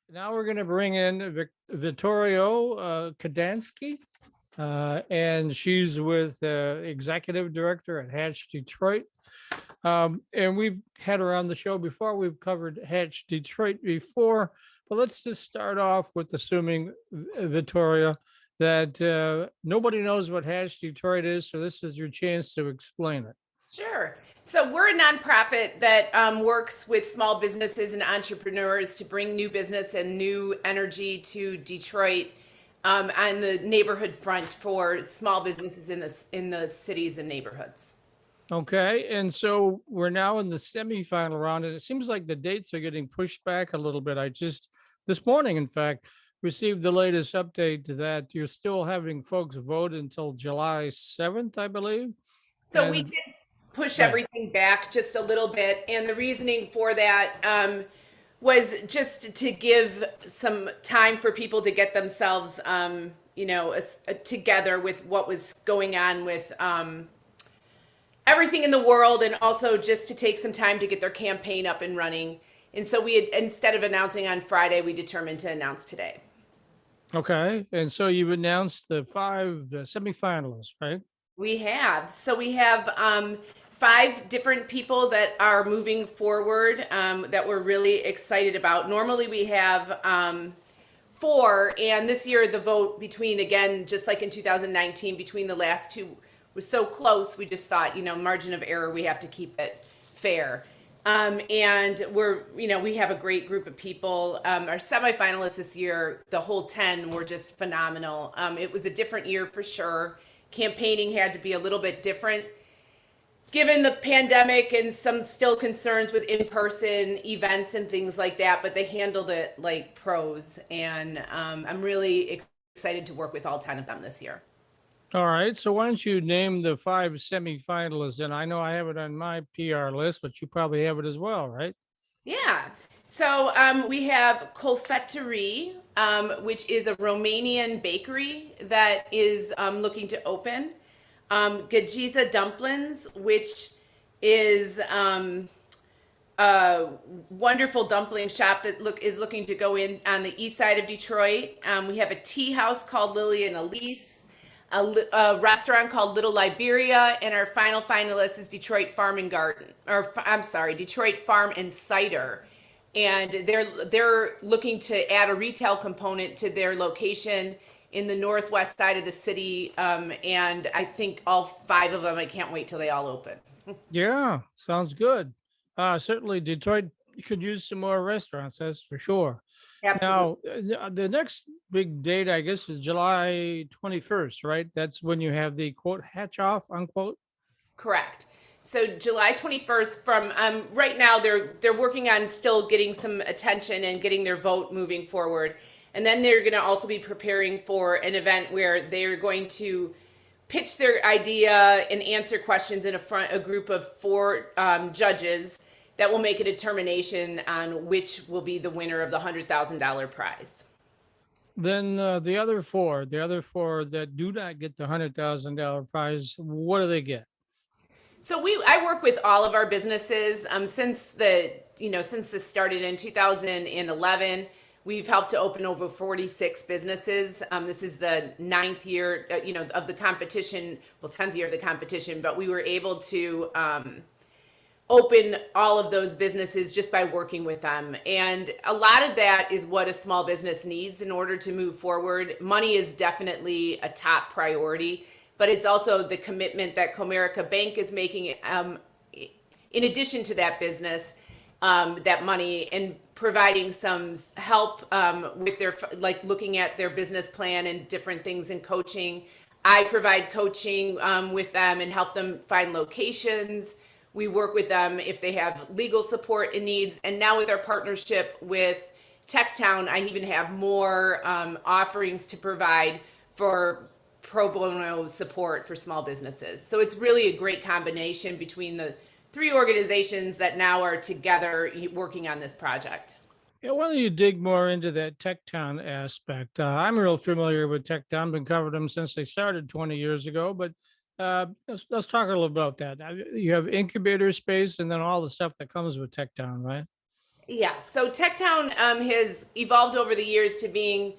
Now we're going to bring in Vittoria Katanski, and she's with executive director at Hatch Detroit. And we've had her on the show before. We've covered Hatch Detroit before, but let's just start off with assuming, Vittoria, that nobody knows what Hatch Detroit is. So this is your chance to explain it. Sure. So we're a nonprofit that works with small businesses and entrepreneurs to bring new business and new energy to Detroit on the neighborhood front for small businesses in the cities and neighborhoods. Okay. And so we're now in the semifinal round, and it seems like the dates are getting pushed back a little bit. I just, this morning, in fact, received the latest update to that you're still having folks vote until July 7th, I believe. So we And did push good. everything back just a little bit, and the reasoning for that was just to give some time for people to get themselves, together with what was going on with everything in the world, and also just to take some time to get their campaign up and running. And so we had, instead of announcing on Friday, we determined to announce today. Okay. And so you've announced the five semifinalists, right? We have five different people that are moving forward that we're really excited about. Normally we have four, and this year the vote between, again, just like in 2019, between the last two was so close, we just thought, margin of error, we have to keep it fair. And we have a great group of people. Our semifinalists this year, the whole 10 were just phenomenal. It was a different year for sure. Campaigning had to be a little bit different given the pandemic and some still concerns with in-person events and things like that, but they handled it like pros. And I'm really excited to work with all 10 of them this year. All right. So why don't you name the five semifinalists? And I know I have it on my PR list, but you probably have it as well, right? Yeah. So we have Confeterie, which is a Romanian bakery that is looking to open. Gajiza Dumplings, which is a wonderful dumpling shop that is looking to go in on the east side of Detroit. We have a tea house called Lily and Elise, a restaurant called Little Liberia, and our final finalist is Detroit Farm and Garden, or I'm sorry, Detroit Farm and Cider. And they're looking to add a retail component to their location in the northwest side of the city. And I think all five of them, I can't wait till they all open. Yeah, sounds good. Certainly, Detroit could use some more restaurants, that's for sure. Absolutely. Now, the next big date, I guess, is July 21st, right? That's when you have the quote hatch off, unquote. Correct. So July 21st from right now they're working on still getting some attention and getting their vote moving forward. And then they're going to also be preparing for an event where they're going to pitch their idea and answer questions in a group of four judges that will make a determination on which will be the winner of the $100,000 prize. Then the other four that do not get the $100,000 prize, what do they get? So I work with all of our businesses since this started in 2011. We've helped to open over 46 businesses. This is the ninth year, of the competition. Well, 10th year of the competition, but we were able to open all of those businesses just by working with them. And a lot of that is what a small business needs in order to move forward. Money is definitely a top priority, but it's also the commitment that Comerica Bank is making in addition to that business, that money, and providing some help with their, like, looking at their business plan and different things in coaching. I provide coaching with them and help them find locations. We work with them if they have legal support and needs. And now with our partnership with TechTown, I even have more offerings to provide for pro bono support for small businesses. So it's really a great combination between the three organizations that now are together working on this project. Yeah, why don't you dig more into that TechTown aspect? I'm real familiar with TechTown, been covering them since they started 20 years ago, but let's talk a little about that. You have incubator space and then all the stuff that comes with TechTown, right? Yeah, so TechTown has evolved over the years to being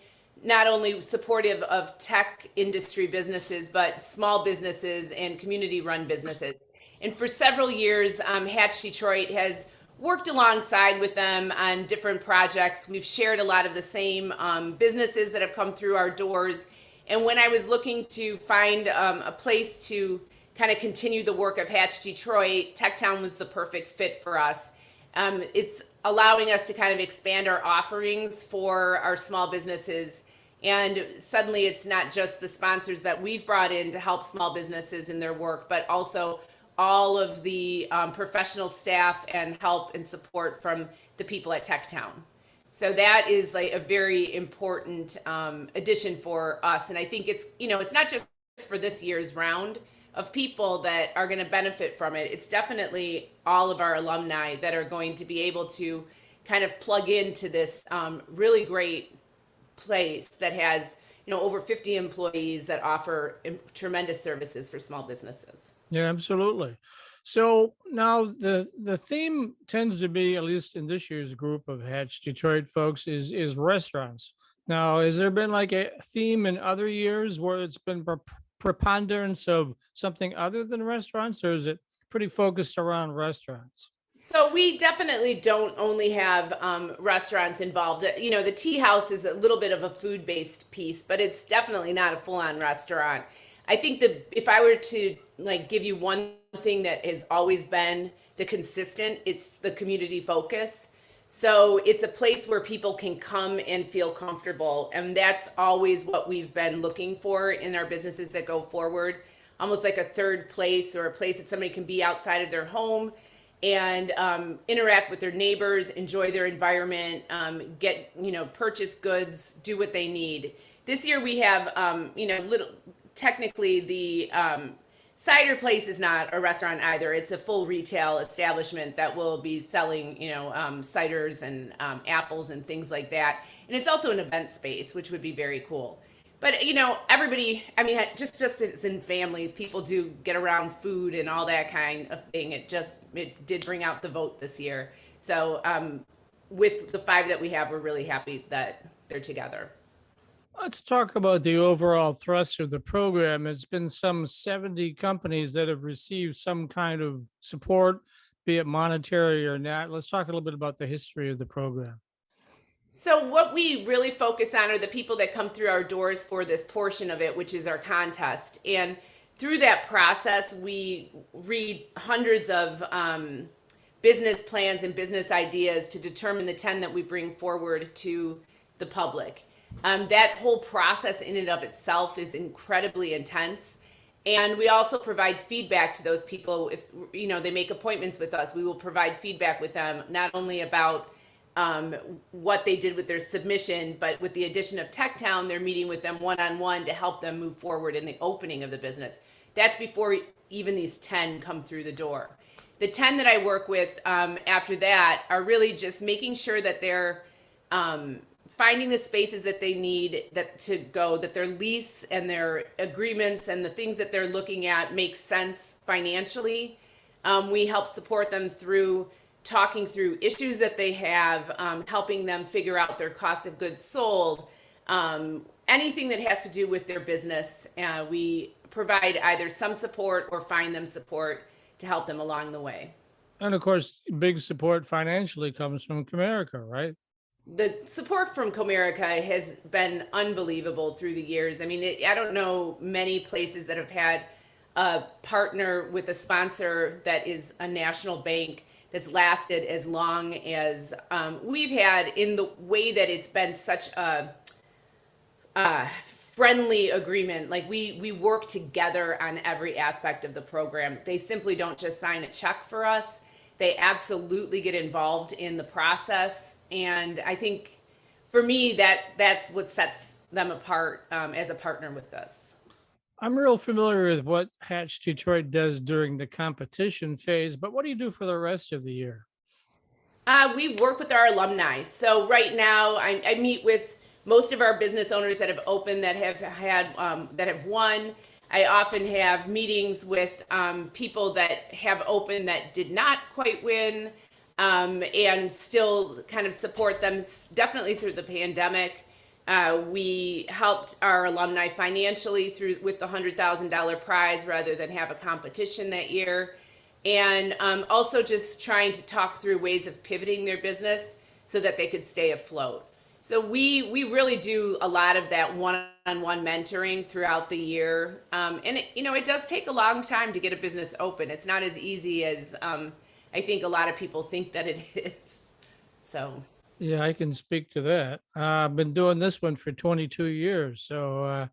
not only supportive of tech industry businesses, but small businesses and community run businesses. And for several years, Hatch Detroit has worked alongside with them on different projects. We've shared a lot of the same businesses that have come through our doors. And when I was looking to find a place to kind of continue the work of Hatch Detroit, TechTown was the perfect fit for us. It's allowing us to kind of expand our offerings for our small businesses. And suddenly it's not just the sponsors that we've brought in to help small businesses in their work, but also all of the professional staff and help and support from the people at TechTown. So that is like a very important addition for us. And I think it's not just for this year's round of people that are going to benefit from it. It's definitely all of our alumni that are going to be able to kind of plug into this really great place that has, over 50 employees that offer tremendous services for small businesses. Yeah, absolutely. So now the theme tends to be, at least in this year's group of Hatch Detroit folks, is restaurants. Now, has there been like a theme in other years where it's been preponderance of something other than restaurants, or is it pretty focused around restaurants? So we definitely don't only have restaurants involved. The tea house is a little bit of a food-based piece, but it's definitely not a full-on restaurant. I think that if I were to like give you one thing that has always been the consistent, it's the community focus. So it's a place where people can come and feel comfortable, and that's always what we've been looking for in our businesses that go forward. Almost like a third place, or a place that somebody can be outside of their home and interact with their neighbors, enjoy their environment, get, purchase goods, do what they need. This year we have, technically the cider place is not a restaurant either. It's a full retail establishment that will be selling, ciders and apples and things like that. And it's also an event space, which would be very cool. But everybody, just as in families, people do get around food and all that kind of thing. It did bring out the vote this year. So with the 5 that we have, we're really happy that they're together. Let's talk about the overall thrust of the program. It's been some 70 companies that have received some kind of support, be it monetary or not. Let's talk a little bit about the history of the program. So what we really focus on are the people that come through our doors for this portion of it, which is our contest. And through that process, we read hundreds of business plans and business ideas to determine the 10 that we bring forward to the public. That whole process in and of itself is incredibly intense. And we also provide feedback to those people. If they make appointments with us, we will provide feedback with them, not only about what they did with their submission, but with the addition of TechTown, they're meeting with them one-on-one to help them move forward in the opening of the business. That's before even these 10 come through the door. The 10 that I work with after that are really just making sure that they're finding the spaces that they need that their lease and their agreements and the things that they're looking at make sense financially. We help support them through talking through issues that they have, helping them figure out their cost of goods sold, anything that has to do with their business. We provide either some support or find them support to help them along the way. And of course, big support financially comes from Comerica, right? The support from Comerica has been unbelievable through the years. I don't know many places that have had a partner with a sponsor that is a national bank that's lasted as long as we've had, in the way that it's been such a friendly agreement. Like we work together on every aspect of the program. They simply don't just sign a check for us. They absolutely get involved in the process. And I think for me, that's what sets them apart as a partner with us. I'm real familiar with what Hatch Detroit does during the competition phase, but what do you do for the rest of the year? We work with our alumni. So right now, I meet with most of our business owners that have opened, that have had, that have won. I often have meetings with people that have opened that did not quite win. and still kind of support them definitely through the pandemic. We helped our alumni financially through with the $100,000 prize rather than have a competition that year. And also just trying to talk through ways of pivoting their business so that they could stay afloat. So we really do a lot of that one-on-one mentoring throughout the year. And it does take a long time to get a business open. It's not as easy as I think a lot of people think that it is. So. Yeah, I can speak to that. I've been doing this one for 22 years. So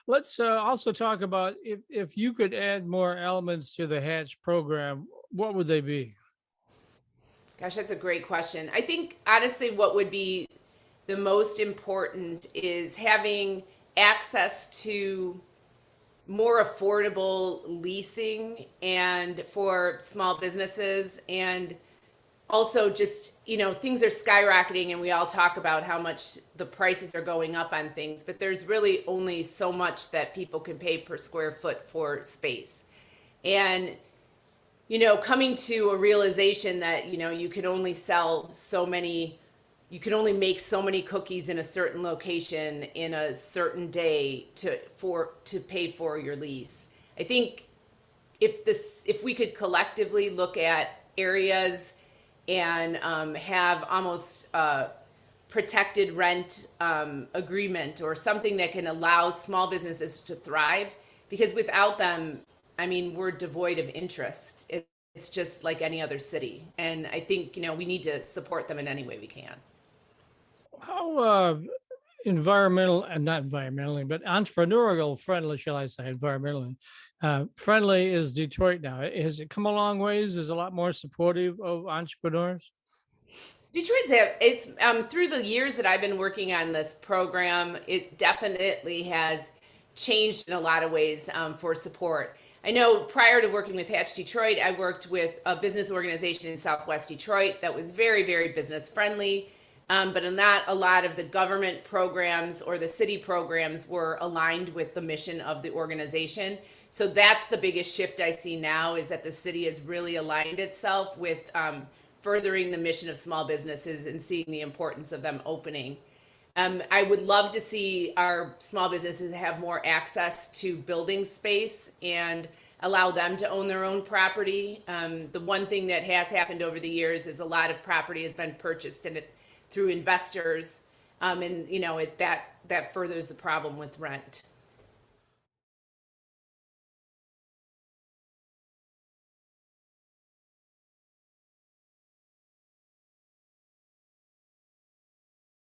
let's also talk about if you could add more elements to the Hatch program, what would they be? Gosh, that's a great question. I think honestly, what would be the most important is having access to more affordable leasing and for small businesses, and also just things are skyrocketing, and we all talk about how much the prices are going up on things, but there's really only so much that people can pay per square foot for space. And coming to a realization that you can only sell so many, you can only make so many cookies in a certain location in a certain day to pay for your lease. I think if we could collectively look at areas and have almost protected rent agreement or something that can allow small businesses to thrive, because without them, I mean, we're devoid of interest. It's just like any other city. And I think, we need to support them in any way we can. How environmental and not environmentally, but entrepreneurial friendly, shall I say, environmentally friendly is Detroit now? Has it come a long ways? Is a lot more supportive of entrepreneurs? It's through the years that I've been working on this program, it definitely has changed in a lot of ways for support. I know prior to working with Hatch Detroit, I worked with a business organization in Southwest Detroit that was very, very business friendly. But not a lot of the government programs or the city programs were aligned with the mission of the organization. So that's the biggest shift I see now, is that the city has really aligned itself with furthering the mission of small businesses and seeing the importance of them opening. I would love to see our small businesses have more access to building space and allow them to own their own property. The one thing that has happened over the years is a lot of property has been purchased through investors, and that furthers the problem with rent.